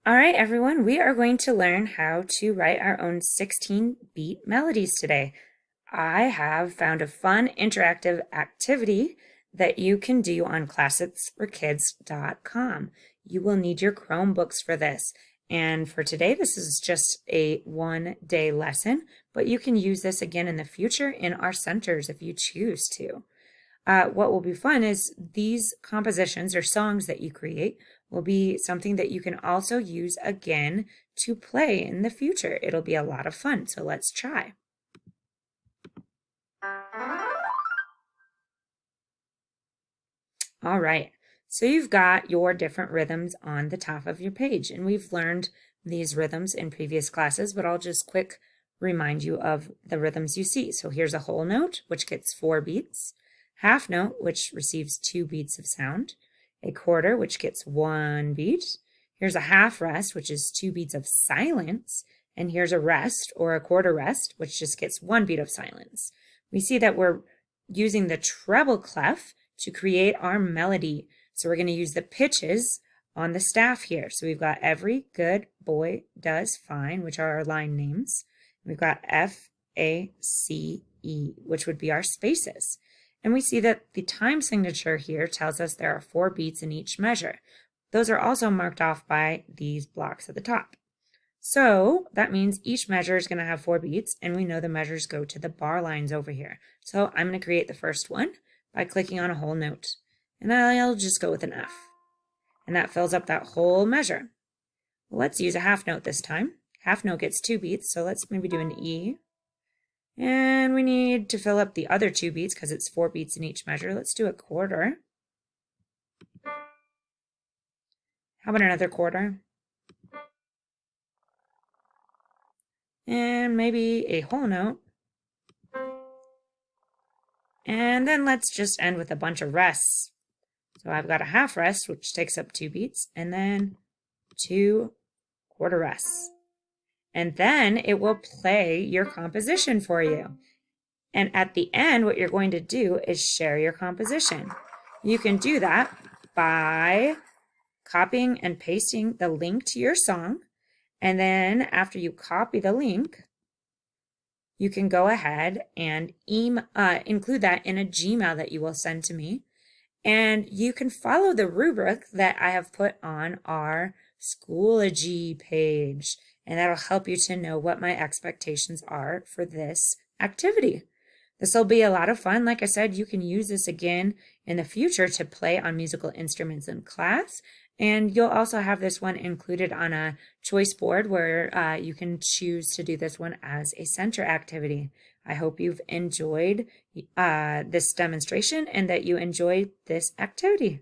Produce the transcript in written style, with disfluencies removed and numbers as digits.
All right, everyone, we are going to learn how to write our own 16-beat melodies today. I have found a fun interactive activity that you can do on classitsforkids.com. You will need your Chromebooks for this. And for today, this is just a one-day lesson, but you can use this again in the future in our centers if you choose to. What will be fun is these compositions or songs that you create will be something that you can also use again to play in the future. It'll be a lot of fun, so let's try. All right, so you've got your different rhythms on the top of your page, and we've learned these rhythms in previous classes, but I'll just quick remind you of the rhythms you see. So here's a whole note, which gets 4 beats, half note, which receives 2 beats of sound, a quarter, which gets 1 beat. Here's a half rest, which is 2 beats of silence, and here's a rest or a quarter rest, which just gets 1 beat of silence. We see that we're using the treble clef to create our melody. So we're going to use the pitches on the staff here. So we've got every good boy does fine, which are our line names. We've got F, A, C, E, which would be our spaces. And we see that the time signature here tells us there are 4 beats in each measure. Those are also marked off by these blocks at the top. So that means each measure is going to have 4 beats, and we know the measures go to the bar lines over here. So I'm going to create the first one by clicking on a whole note, and I'll just go with an F. And that fills up that whole measure. Well, let's use a half note this time. Half note gets 2 beats, so let's maybe do an E. And we need to fill up the other 2 beats because it's 4 beats in each measure. Let's do a quarter. How about another quarter? And maybe a whole note. And then let's just end with a bunch of rests. So I've got a half rest, which takes up 2 beats, and then 2 quarter rests. And then it will play your composition for you. And at the end, what you're going to do is share your composition. You can do that by copying and pasting the link to your song. And then after you copy the link, you can go ahead and include that in a Gmail that you will send to me. And you can follow the rubric that I have put on our Schoology page. And that'll help you to know what my expectations are for this activity. This will be a lot of fun. Like I said, you can use this again in the future to play on musical instruments in class. And you'll also have this one included on a choice board where you can choose to do this one as a center activity. I hope you've enjoyed this demonstration and that you enjoyed this activity.